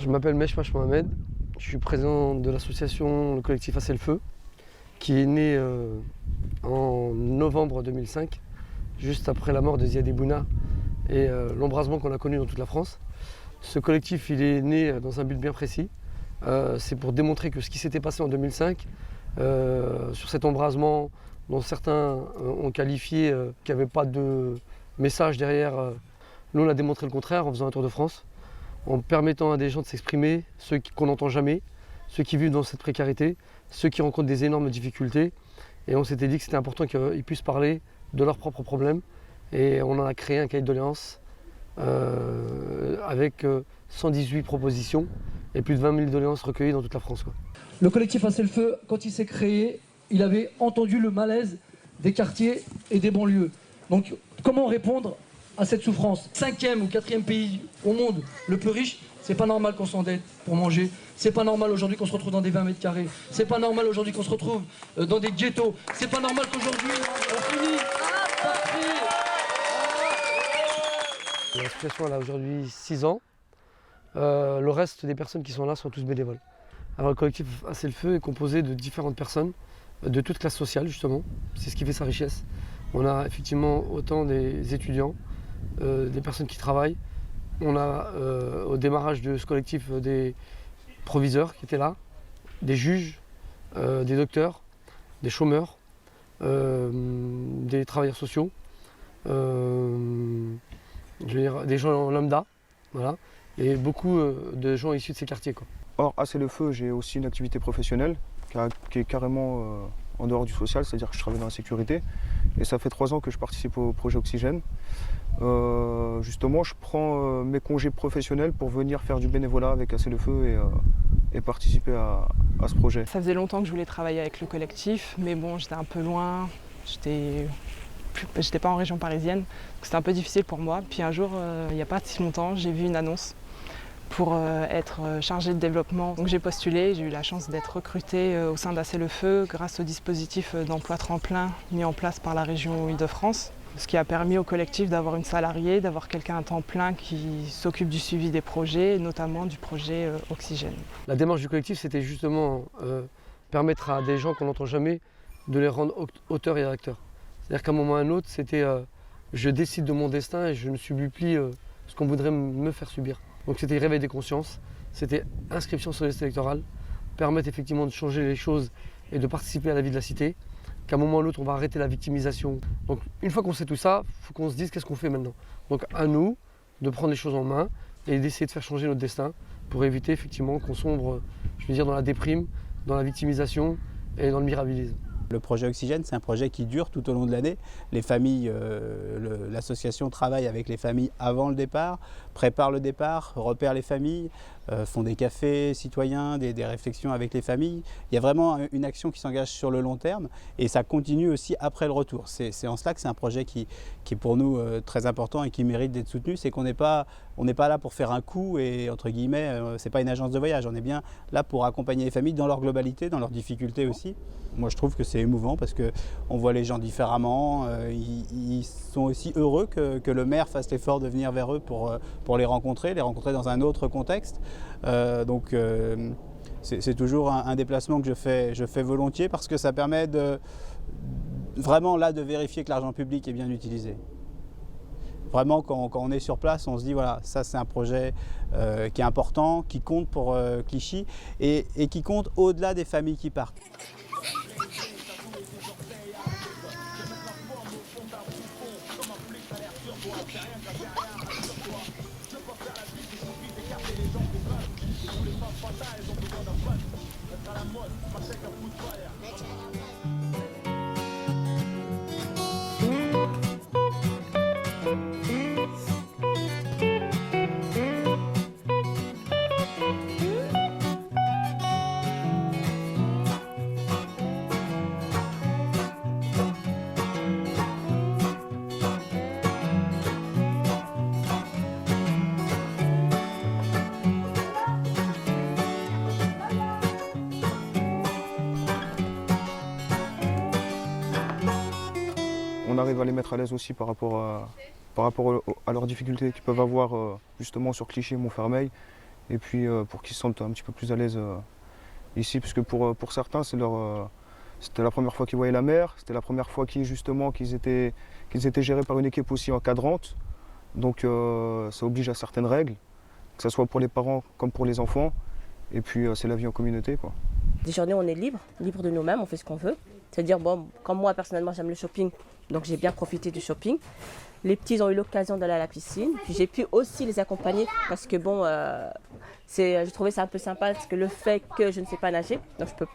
Je m'appelle Meshmash Mohamed, je suis président de l'association Le Collectif Assez le Feu, qui est né en novembre 2005, juste après la mort de Ziad Bouna et l'embrasement qu'on a connu dans toute la France. Ce collectif, il est né dans un but bien précis. C'est pour démontrer que ce qui s'était passé en 2005, sur cet embrasement dont certains ont qualifié qu'il n'y avait pas de message derrière, nous on a démontré le contraire en faisant un tour de France, en permettant à des gens de s'exprimer, ceux qu'on n'entend jamais, ceux qui vivent dans cette précarité, ceux qui rencontrent des énormes difficultés. Et on s'était dit que c'était important qu'ils puissent parler de leurs propres problèmes. Et on en a créé un cahier de doléances avec 118 propositions et plus de 20 000 doléances recueillies dans toute la France, quoi. Le collectif Assez le Feu, quand il s'est créé, il avait entendu le malaise des quartiers et des banlieues. Donc comment répondre à cette souffrance? 5e ou 4e pays au monde le plus riche, c'est pas normal qu'on s'endette pour manger. C'est pas normal aujourd'hui qu'on se retrouve dans des 20 mètres carrés. C'est pas normal aujourd'hui qu'on se retrouve dans des ghettos. C'est pas normal qu'aujourd'hui on finit par crier. L'association a aujourd'hui 6 ans. Le reste des personnes qui sont là sont tous bénévoles. Alors le collectif Assez le Feu est composé de différentes personnes, de toute classe sociale justement. C'est ce qui fait sa richesse. On a effectivement autant des étudiants, des personnes qui travaillent. On a au démarrage de ce collectif des proviseurs qui étaient là, des juges, des docteurs, des chômeurs, des travailleurs sociaux, je veux dire, des gens lambda, voilà, et beaucoup de gens issus de ces quartiers, quoi. Or, Assez le Feu, j'ai aussi une activité professionnelle qui est carrément en dehors du social, c'est-à-dire que je travaille dans la sécurité. Et ça fait 3 ans que je participe au projet Oxygène. Justement, je prends mes congés professionnels pour venir faire du bénévolat avec Assez le Feu et participer à ce projet. Ça faisait longtemps que je voulais travailler avec le collectif, mais bon, j'étais un peu loin, j'étais pas en région parisienne, donc c'était un peu difficile pour moi. Puis un jour, il n'y a pas si longtemps, j'ai vu une annonce pour être chargée de développement. Donc j'ai postulé, j'ai eu la chance d'être recrutée au sein d'Assez le Feu grâce au dispositif d'emploi tremplin mis en place par la région Île-de-France. Ce qui a permis au collectif d'avoir une salariée, d'avoir quelqu'un à temps plein qui s'occupe du suivi des projets, notamment du projet Oxygène. La démarche du collectif, c'était justement permettre à des gens qu'on n'entend jamais de les rendre auteurs et acteurs. C'est-à-dire qu'à un moment ou à un autre, c'était je décide de mon destin et je ne subis plus ce qu'on voudrait me faire subir. Donc c'était réveil des consciences, c'était inscription sur les listes électorales, permettre effectivement de changer les choses et de participer à la vie de la cité. Qu'à un moment ou à l'autre, on va arrêter la victimisation. Donc une fois qu'on sait tout ça, il faut qu'on se dise qu'est-ce qu'on fait maintenant. Donc à nous de prendre les choses en main et d'essayer de faire changer notre destin pour éviter effectivement qu'on sombre, je veux dire, dans la déprime, dans la victimisation et dans le mirabilisme. Le projet Oxygène, c'est un projet qui dure tout au long de l'année. Les familles, l'association travaille avec les familles avant le départ, prépare le départ, repère les familles, font des cafés citoyens, des réflexions avec les familles. Il y a vraiment une action qui s'engage sur le long terme et ça continue aussi après le retour. C'est en cela que c'est un projet qui est pour nous très important et qui mérite d'être soutenu. C'est qu'on n'est pas là pour faire un coup et entre guillemets, c'est pas une agence de voyage. On est bien là pour accompagner les familles dans leur globalité, dans leurs difficultés aussi. Moi je trouve que c'est émouvant parce qu'on voit les gens différemment, ils sont aussi heureux que le maire fasse l'effort de venir vers eux pour les rencontrer dans un autre contexte. Donc c'est toujours un déplacement que je fais volontiers parce que ça permet vraiment là de vérifier que l'argent public est bien utilisé. Vraiment, quand on est sur place, on se dit voilà, ça c'est un projet qui est important, qui compte pour Clichy et qui compte au-delà des familles qui partent. On arrive à les mettre à l'aise aussi par rapport à leurs difficultés qu'ils peuvent avoir justement sur Clichy et Montfermeil. et puis pour qu'ils se sentent un petit peu plus à l'aise ici, puisque pour certains, c'était la première fois qu'ils voyaient la mer, c'était la première fois qu'ils étaient gérés par une équipe aussi encadrante. Donc ça oblige à certaines règles, que ce soit pour les parents comme pour les enfants. Et puis c'est la vie en communauté, quoi. Des journées où on est libre de nous-mêmes, on fait ce qu'on veut. C'est-à-dire, bon, comme moi personnellement j'aime le shopping, donc j'ai bien profité du shopping. Les petits ont eu l'occasion d'aller à la piscine. Puis j'ai pu aussi les accompagner parce que bon, je trouvais ça un peu sympa parce que le fait que je ne sais pas nager, donc je peux.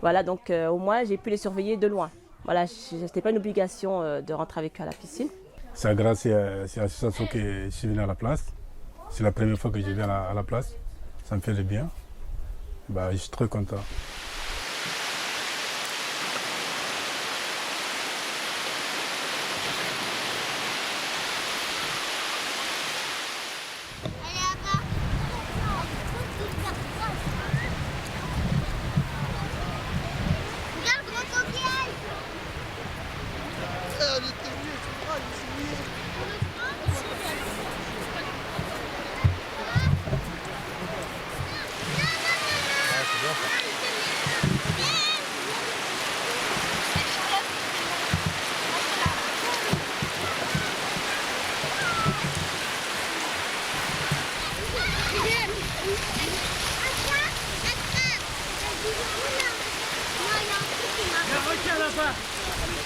Voilà, donc au moins j'ai pu les surveiller de loin. Voilà, c'était pas une obligation de rentrer avec eux à la piscine. C'est grâce à cette association que je suis venu à la place. C'est la première fois que je viens à la place. Ça me fait du bien. Bah, je suis très content.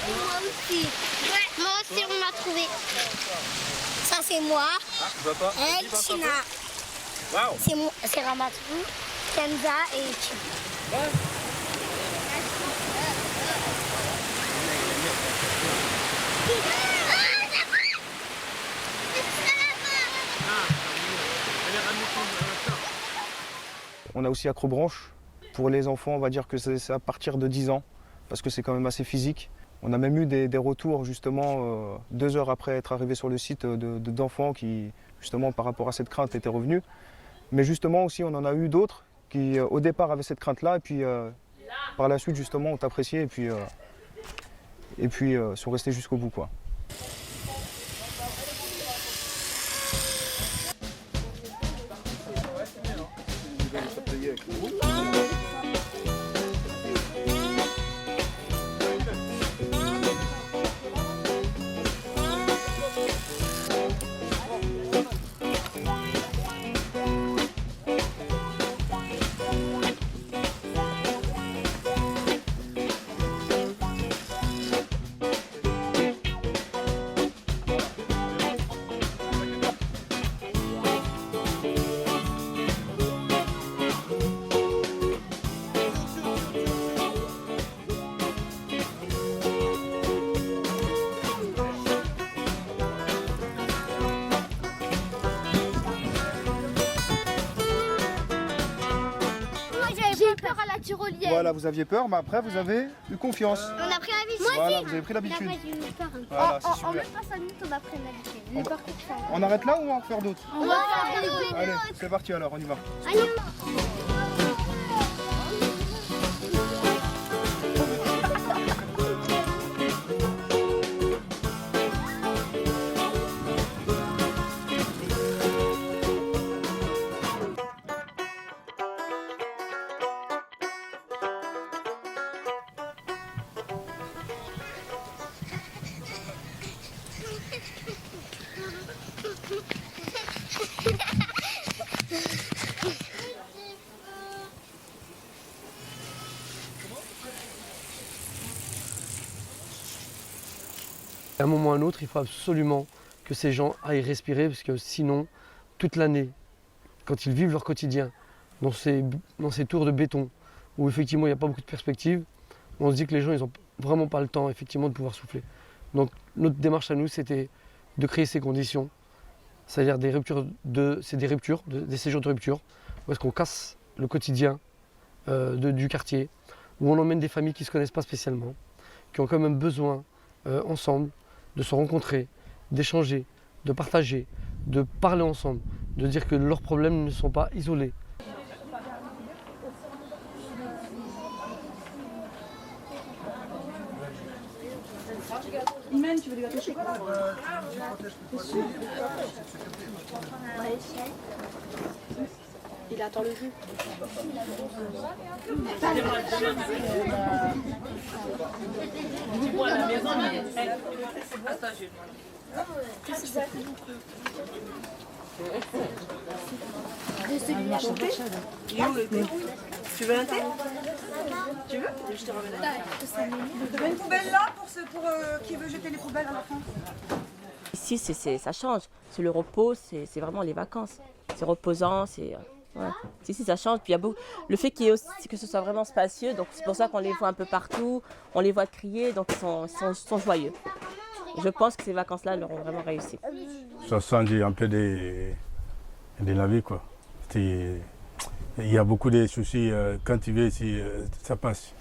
Moi aussi. Moi aussi, on m'a trouvé. Ça, c'est moi. Elle, Tina. C'est Ramatou, Kenza et Tina. On a aussi Acrobranche. Pour les enfants, on va dire que c'est à partir de 10 ans, parce que c'est quand même assez physique. On a même eu des retours justement 2 heures après être arrivé sur le site d'enfants qui, justement par rapport à cette crainte, étaient revenus. Mais justement aussi, on en a eu d'autres qui au départ avaient cette crainte-là et puis par la suite justement ont apprécié et puis sont restés jusqu'au bout, quoi. Tyrolienne. Voilà, vous aviez peur, mais après vous avez eu confiance. On a pris l'habitude. Moi Voilà, aussi. vous avez pris l'habitude. Voilà, c'est super. en même pas 5 minutes, on a pris l'habitude. On arrête là ou on va en faire d'autres? On va faire des vidéos. Allez, c'est parti alors, on y va. Allez. À un moment ou à un autre, il faut absolument que ces gens aillent respirer, parce que sinon, toute l'année, quand ils vivent leur quotidien dans ces tours de béton, où effectivement il n'y a pas beaucoup de perspectives, on se dit que les gens ils n'ont vraiment pas le temps effectivement de pouvoir souffler. Donc notre démarche à nous, c'était de créer ces conditions, c'est-à-dire des séjours de rupture, où est-ce qu'on casse le quotidien du quartier, où on emmène des familles qui ne se connaissent pas spécialement, qui ont quand même besoin ensemble de se rencontrer, d'échanger, de partager, de parler ensemble, de dire que leurs problèmes ne sont pas isolés. Imen, tu veux des gâteaux au chocolat? Il attend le jus. Tu veux un thé? Tu veux? Je te ramène un thé. Tu veux une poubelle là pour qui veut jeter les poubelles à la fin? Ici, ça change. C'est le repos, c'est vraiment les vacances. C'est reposant, ouais. Si, ça change. Puis il y a le fait qu'il y ait aussi, que ce soit vraiment spacieux, donc c'est pour ça qu'on les voit un peu partout, on les voit crier, donc ils sont joyeux. Je pense que ces vacances-là leur ont vraiment réussi. Ça change un peu de la vie, quoi. Il y a beaucoup de soucis, quand tu viens ici, ça passe.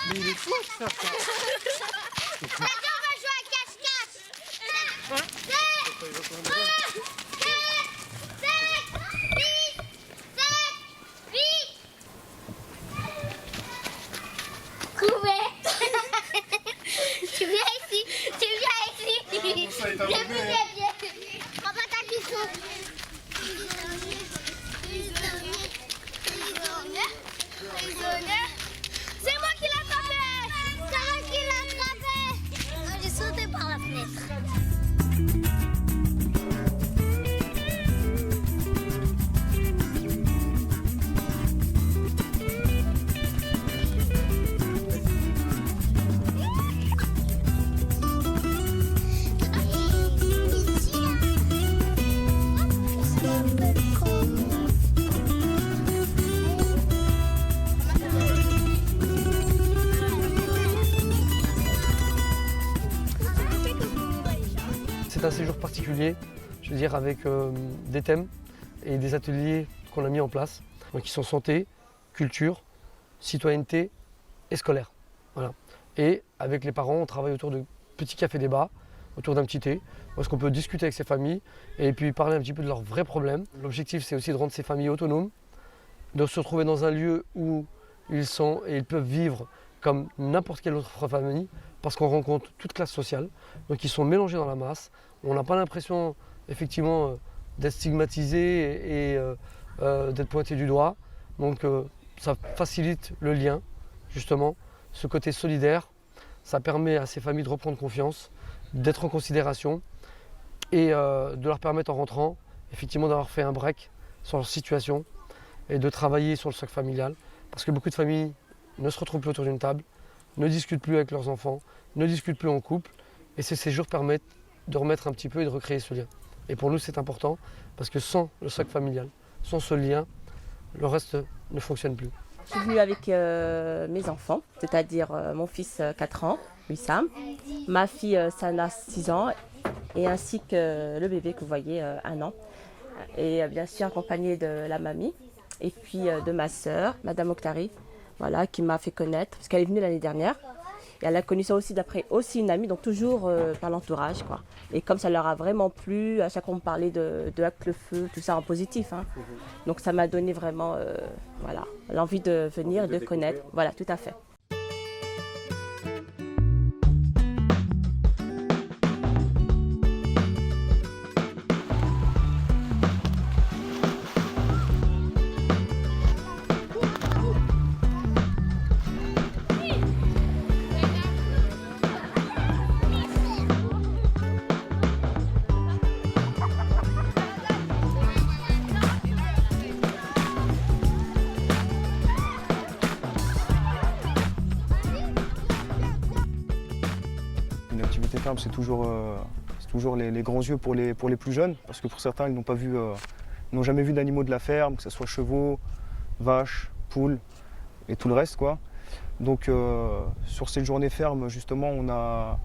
Mais il est fou ça. Attends, on va jouer à cache-cache. Tu viens ici, tu viens ici. Viens. Prends pas ta cuisson. C'est moi qui l'ai attrapé. C'est moi qui l'ai attrapé. J'ai sauté par la fenêtre. C'est un séjour particulier, je veux dire avec des thèmes et des ateliers qu'on a mis en place, donc qui sont santé, culture, citoyenneté et scolaire. Voilà. Et avec les parents, on travaille autour de petits cafés-débats, autour d'un petit thé, où est-ce qu'on peut discuter avec ces familles et puis parler un petit peu de leurs vrais problèmes. L'objectif, c'est aussi de rendre ces familles autonomes, de se retrouver dans un lieu où ils sont et ils peuvent vivre comme n'importe quelle autre famille, parce qu'on rencontre toute classe sociale, donc ils sont mélangés dans la masse. On n'a pas l'impression effectivement d'être stigmatisé et d'être pointé du doigt. Donc ça facilite le lien, justement, ce côté solidaire. Ça permet à ces familles de reprendre confiance, d'être en considération et de leur permettre en rentrant, effectivement, d'avoir fait un break sur leur situation et de travailler sur le socle familial. Parce que beaucoup de familles ne se retrouvent plus autour d'une table, ne discutent plus avec leurs enfants, ne discutent plus en couple. Et ces séjours permettent de remettre un petit peu et de recréer ce lien. Et pour nous, c'est important parce que sans le socle familial, sans ce lien, le reste ne fonctionne plus. Je suis venue avec mes enfants, c'est-à-dire mon fils 4 ans, Wissam, ma fille Sana 6 ans et ainsi que le bébé que vous voyez 1 an. Et bien sûr accompagnée de la mamie et puis de ma sœur, Madame Okhtari, voilà, qui m'a fait connaître, parce qu'elle est venue l'année dernière. Et elle a connu ça aussi d'après aussi une amie, donc toujours par l'entourage, quoi. Et comme ça leur a vraiment plu, à chaque fois on me parlait de Acte le Feu, tout ça en positif. Hein. Donc ça m'a donné vraiment voilà, l'envie de venir et de connaître. Voilà, tout à fait. C'est toujours les grands yeux pour les plus jeunes, parce que pour certains, ils n'ont jamais vu d'animaux de la ferme, que ce soit chevaux, vaches, poules et tout le reste, quoi. Donc sur cette journée ferme, justement, on a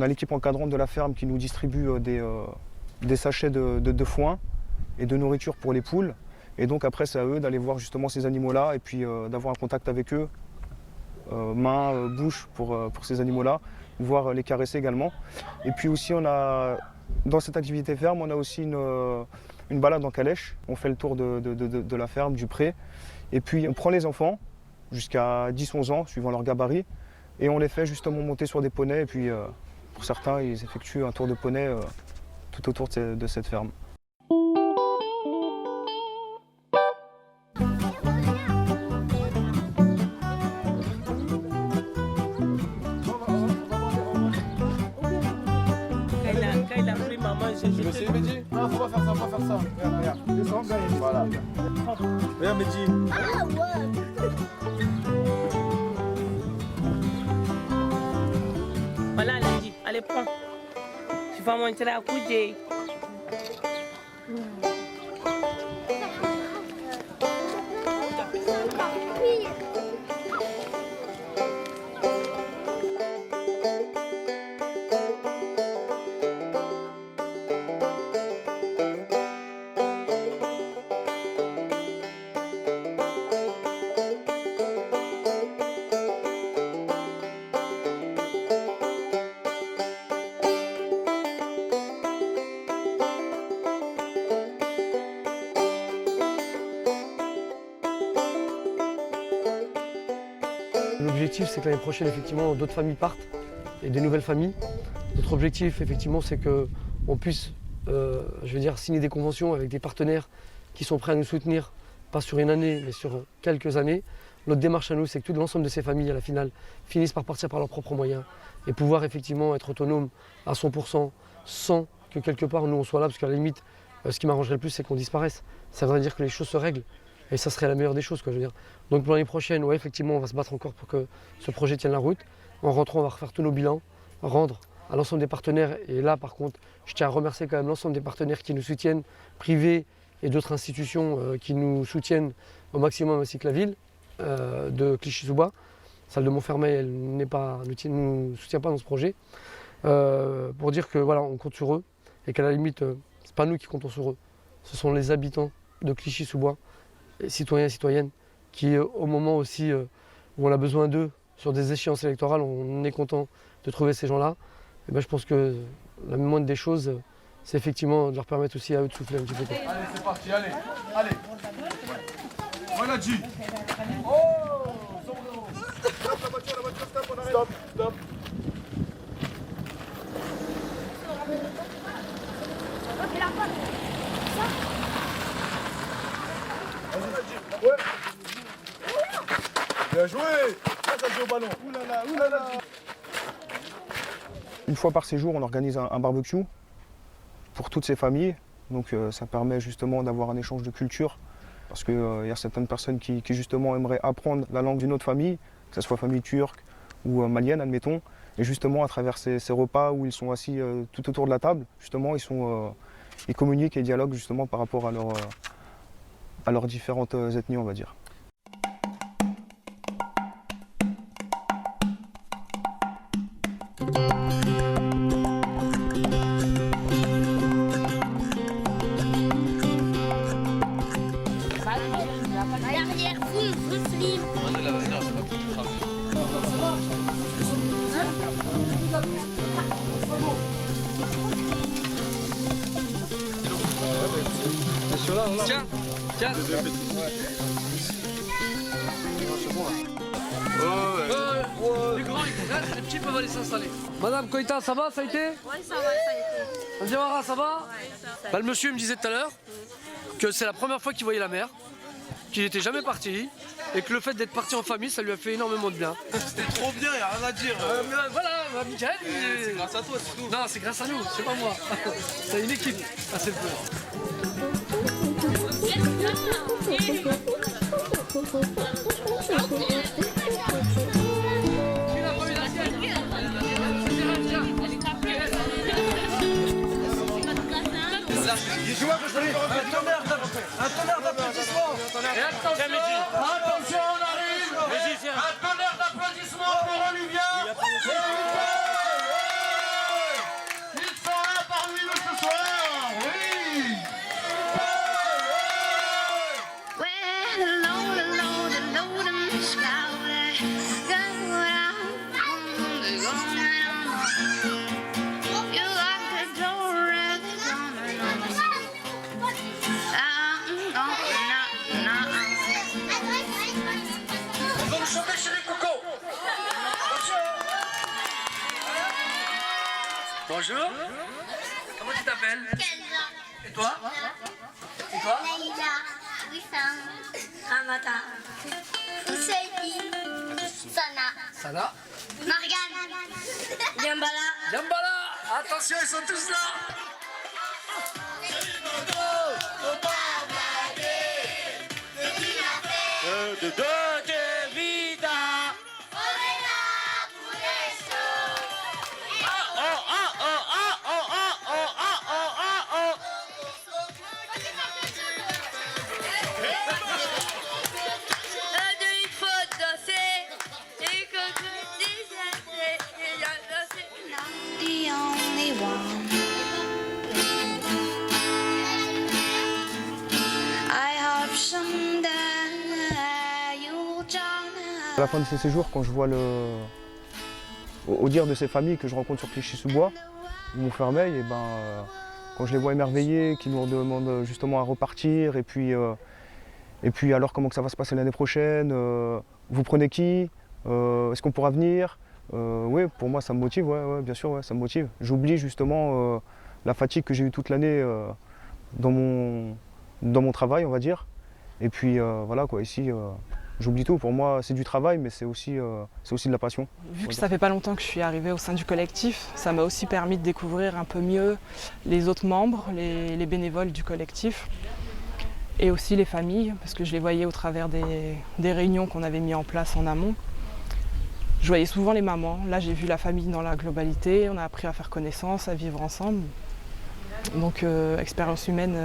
l'équipe encadrante de la ferme qui nous distribue des sachets de foin et de nourriture pour les poules. Et donc après, c'est à eux d'aller voir justement ces animaux-là et puis d'avoir un contact avec eux. Main, bouche pour ces animaux-là, voire les caresser également. Et puis aussi, dans cette activité ferme, on a aussi une balade en calèche. On fait le tour de la ferme, du pré. Et puis on prend les enfants jusqu'à 10-11 ans, suivant leur gabarit, et on les fait justement monter sur des poneys et puis Pour certains, ils effectuent un tour de poney tout autour de cette ferme. Tu veux essayer, Mehdi? Non, faut pas faire ça, faut pas faire ça. Regarde, regarde. Descends, voilà. Regarde, Mehdi. Ah ouais. Voilà, Lundi. Allez, prends. Tu vas monter à couder. L'objectif, c'est que l'année prochaine, effectivement, d'autres familles partent et des nouvelles familles. Notre objectif, effectivement, c'est qu'on puisse, signer des conventions avec des partenaires qui sont prêts à nous soutenir, pas sur une année, mais sur quelques années. Notre démarche à nous, c'est que tout l'ensemble de ces familles, à la finale, finissent par partir par leurs propres moyens et pouvoir effectivement être autonomes à 100% sans que quelque part nous on soit là, parce qu'à la limite, ce qui m'arrangerait le plus, c'est qu'on disparaisse. Ça voudrait dire que les choses se règlent. Et ça serait la meilleure des choses, quoi, je veux dire. Donc pour l'année prochaine, ouais, effectivement, on va se battre encore pour que ce projet tienne la route. En rentrant, on va refaire tous nos bilans, rendre à l'ensemble des partenaires. Et là, par contre, je tiens à remercier quand même l'ensemble des partenaires qui nous soutiennent, privés et d'autres institutions qui nous soutiennent au maximum, ainsi que la ville de Clichy-sous-Bois. Celle de Montfermeil, elle nous soutient pas dans ce projet. Pour dire que voilà, on compte sur eux et qu'à la limite, c'est pas nous qui comptons sur eux. Ce sont les habitants de Clichy-sous-Bois, citoyens et citoyennes, qui au moment aussi où on a besoin d'eux sur des échéances électorales, on est content de trouver ces gens-là. Et ben, je pense que la moindre des choses, c'est effectivement de leur permettre aussi à eux de souffler un petit peu. Allez, c'est parti, allez, allez. Voilà, G. Oh, stop la voiture, stop, on arrête. Stop, stop. Ouais. Bien joué. Là, ça joue au ballon. Oulala, oulala. Une fois par séjour, on organise un barbecue pour toutes ces familles. Donc ça permet justement d'avoir un échange de culture. Parce qu'il y a certaines personnes qui justement aimeraient apprendre la langue d'une autre famille, que ce soit famille turque ou malienne, admettons. Et justement, à travers ces repas où ils sont assis tout autour de la table, justement, ils communiquent et dialoguent justement par rapport à leurs différentes ethnies, on va dire. Tiens, tiens. Les grands, les petits peuvent aller s'installer. Madame Koïta, ça va, ça a été? Oui, ça va, ça a été. Andiawara, ça va? Ouais, ça va. Bah, le monsieur me disait tout à l'heure que c'est la première fois qu'il voyait la mer, qu'il n'était jamais parti, et que le fait d'être parti en famille, ça lui a fait énormément de bien. C'était trop bien, y a rien à dire. Voilà, Michael, c'est grâce à toi, c'est tout. Non, c'est grâce à nous, c'est pas moi. C'est une équipe. Ah, c'est le peu. Un tonnerre d'applaudissements. Et attention, on arrive. Un tonnerre d'applaudissements pour Olivia. Ils sont là parmi nous ce soir. Oui. Well, alone, alone, alone, Bonjour. Comment tu t'appelles? Et toi? Et toi? Laïla, Wissam, Ramata, Ousseini, Sana. Sana. Morgane, Djambala. Djambala. Attention, ils sont tous là. The only one. I hope someday you'll join us. À la fin de ces séjours, quand je vois au dire de ces familles que je rencontre sur Clichy-sous-Bois, Montfermeil, et quand je les vois émerveillés, qu'ils nous demandent justement à repartir, et puis alors comment que ça va se passer l'année prochaine, vous prenez qui, est-ce qu'on pourra venir? Oui, pour moi ça me motive, ouais, bien sûr, ouais, ça me motive. J'oublie justement la fatigue que j'ai eue toute l'année dans mon travail, on va dire. Et puis voilà quoi, ici j'oublie tout. Pour moi c'est du travail, mais c'est aussi de la passion. Vu que ça fait pas longtemps que je suis arrivée au sein du collectif, ça m'a aussi permis de découvrir un peu mieux les autres membres, les bénévoles du collectif. Et aussi les familles, parce que je les voyais au travers des réunions qu'on avait mis en place en amont. Je voyais souvent les mamans. Là, j'ai vu la famille dans la globalité. On a appris à faire connaissance, à vivre ensemble. Donc, expérience humaine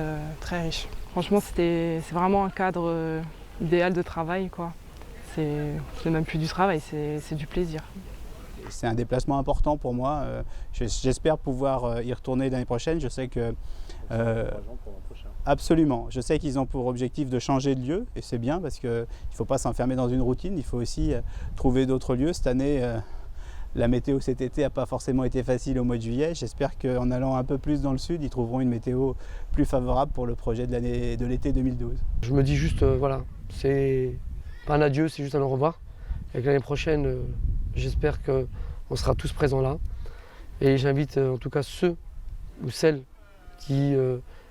très riche. Franchement, c'est vraiment un cadre idéal de travail, quoi. C'est même plus du travail, c'est du plaisir. C'est un déplacement important pour moi. J'espère pouvoir y retourner l'année prochaine. Je sais que... absolument. Je sais qu'ils ont pour objectif de changer de lieu et c'est bien parce qu'il ne faut pas s'enfermer dans une routine, il faut aussi trouver d'autres lieux. Cette année, la météo cet été n'a pas forcément été facile au mois de juillet. J'espère qu'en allant un peu plus dans le sud, ils trouveront une météo plus favorable pour le projet de l'été 2012. Je me dis juste, voilà, c'est pas un adieu, c'est juste un au revoir. Et que l'année prochaine, j'espère qu'on sera tous présents là. Et j'invite en tout cas ceux ou celles qui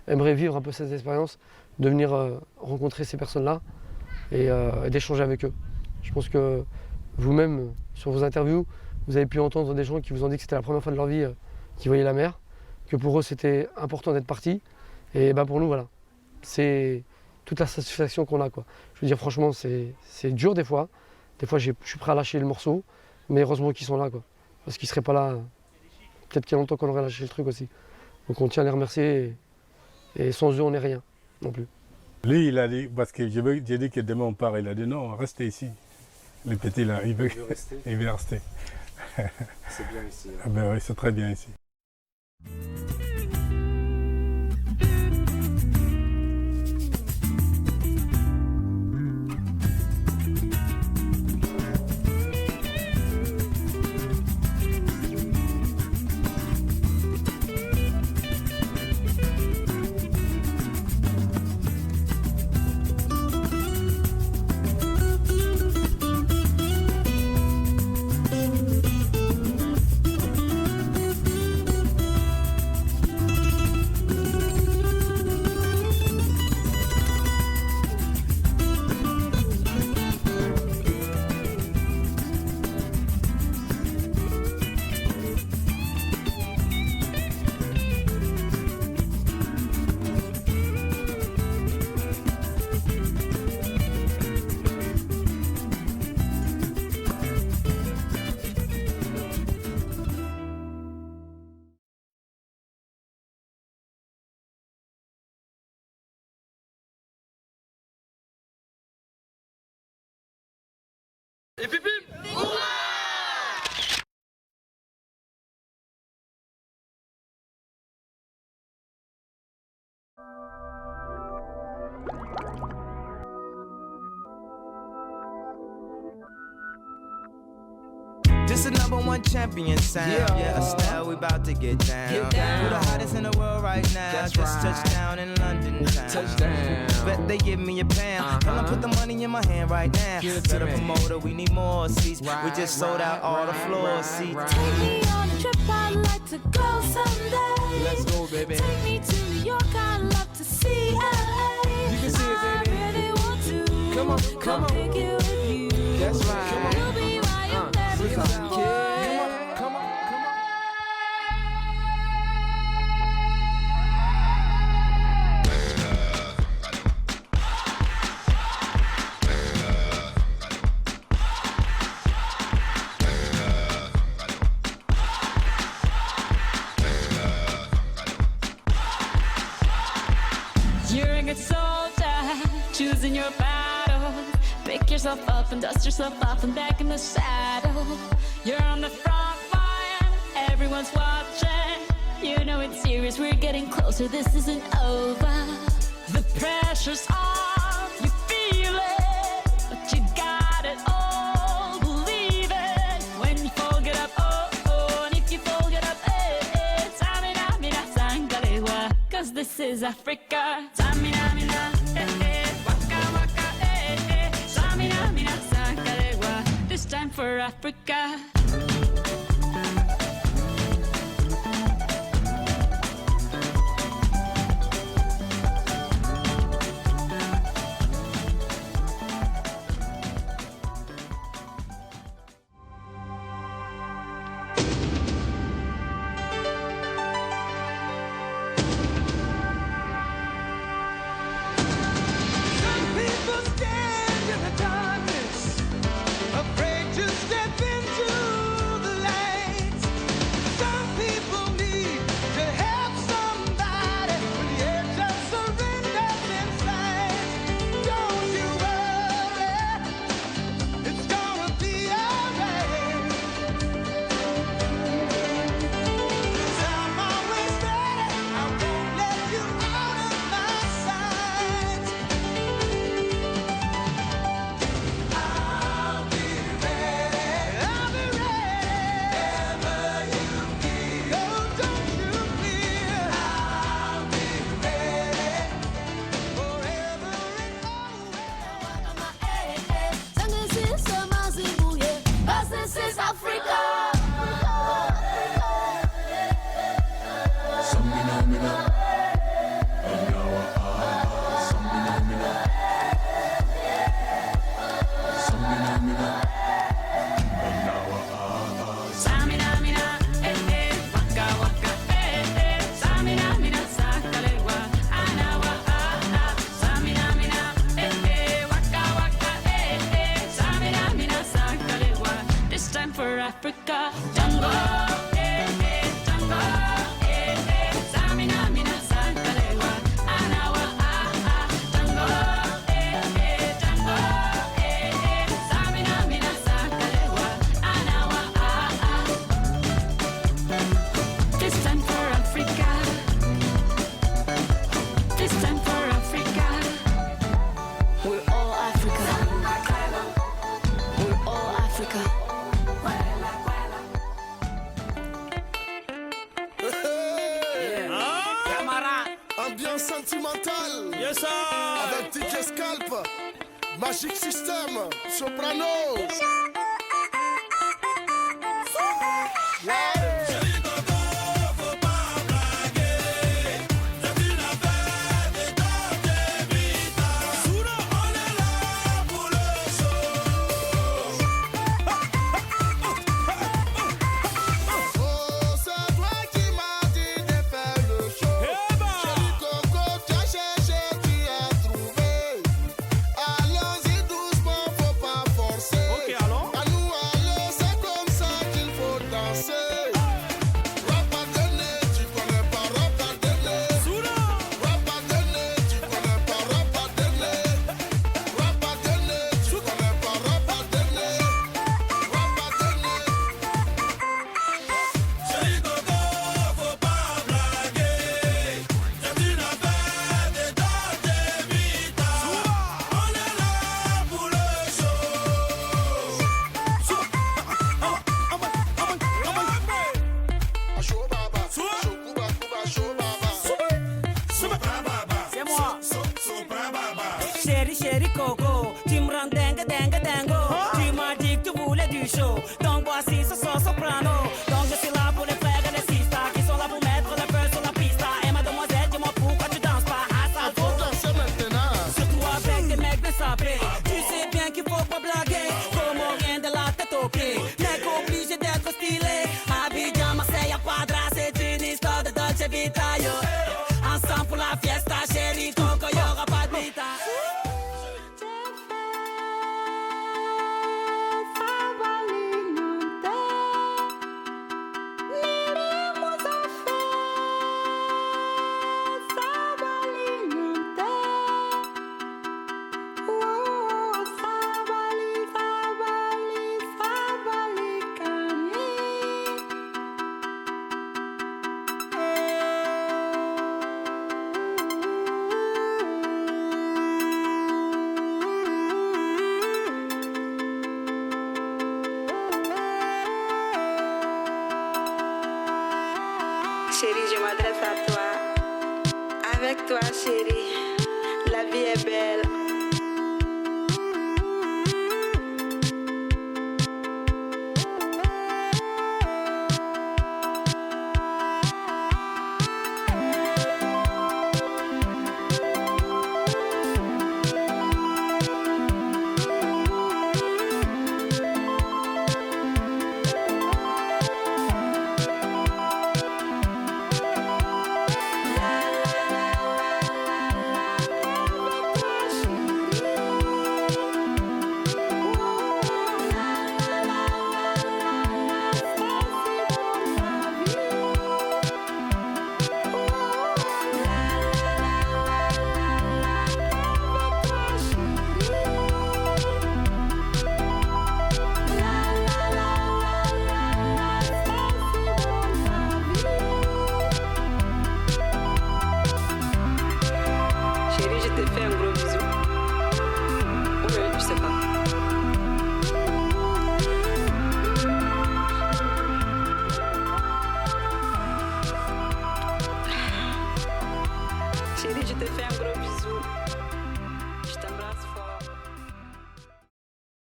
aimeraient vivre un peu cette expérience, de venir rencontrer ces personnes-là et d'échanger avec eux. Je pense que vous-même, sur vos interviews, vous avez pu entendre des gens qui vous ont dit que c'était la première fois de leur vie qu'ils voyaient la mer, que pour eux c'était important d'être partis. Et pour nous, voilà, c'est toute la satisfaction qu'on a, quoi. Je veux dire, franchement, c'est dur des fois. Des fois, je suis prêt à lâcher le morceau, mais heureusement qu'ils sont là, quoi. Parce qu'ils ne seraient pas là, peut-être qu'il y a longtemps qu'on aurait lâché le truc aussi. Donc on tient à les remercier et sans eux on n'est rien non plus. Lui il a dit, parce que j'ai dit que demain on part, il a dit non, restez ici. Le petit là, il veut rester. Il veut rester. C'est bien ici. Ah ben oui, c'est très bien ici. Et puis bim! This is #1 champion sound. Yeah, a style we about to get down. We're the hottest in the world right now. That's Just right. touchdown in London town. Touchdown. Bet they give me a pound. Tell them put the money in my hand right now. Give it to Better me. promoter, we need more seats. We Right, just sold out all the right, floor right, seats. right. Take me on a trip I'd like to go someday. Let's go, baby. Take me to New York, I'd love to see LA. You can see it, baby. I really want to Come on, come on. pick it with you. That's right. You'll be my American boy. Come on. You're a good soldier, choosing your battle. Pick yourself up and dust yourself off and back in the saddle. You're on the front line, everyone's watching. You know it's serious, we're getting closer, this isn't over. The pressure's on, you feel it, but you got it all, believe it. When you fold it up, oh, and if you fold it up, Tamina, mina, sangalewa, 'cause this is Africa. Tamina, mina, waka, waka, Tamina, mina, sangalewa, this time for Africa. People stand in the darkness, afraid to step into the light. Some people need to help somebody when the edge of surrender's in sight. Don't you worry, it's gonna be alright. 'Cause I'm always ready, I won't let you out of my sight. I'll be ready whenever you need. Oh, don't you fear, I'll be ready forever and always. This is Africa. Samina, mina, waka, waka, Samina, mina, sakalewa, anawa, Samina, mina, waka, waka, Samina, mina, sakalewa, this time for Africa. Tango, tango, Samina, mina, sakalewa, anawa, tango, tango, Samina, mina, sakalewa, anawa, this time for Africa. This time for Africa. We're all Africa. We're all Africa. Ambiance sentimentale. Yes, sir. Avec DJ Scalp, Magic System, Soprano. Oh, c'est toi qui m'as dit de faire le show. Chérie Coco, tu as cherché, tu as trouvé. Allons-y doucement, faut pas forcer. Ok, allons. À nous aller, c'est comme ça qu'il faut danser. Rapadene, tu connais pas Rapadene. Rapadene, tu connais pas Rapadene. Rapadene, tu connais pas Rapadene. Rapadene. Chérie Coco, faut pas blaguer. C'est une affaire de Dolce Vita. On est là pour le show. Show baba, show kuba kuba, show baba. C'est moi. Chérie, chérie Coco, tu me rends dingue, dingue, dingo. Tu m'as dit que tu voulais du show. Donc voici ce son soprano. Donc je suis là pour les faire Chérie, je m'adresse à toi. Avec toi, chérie, la vie est belle. Chérie, je te fais un gros bisou. Oui, je sais pas. Chérie, je te fais un gros bisou.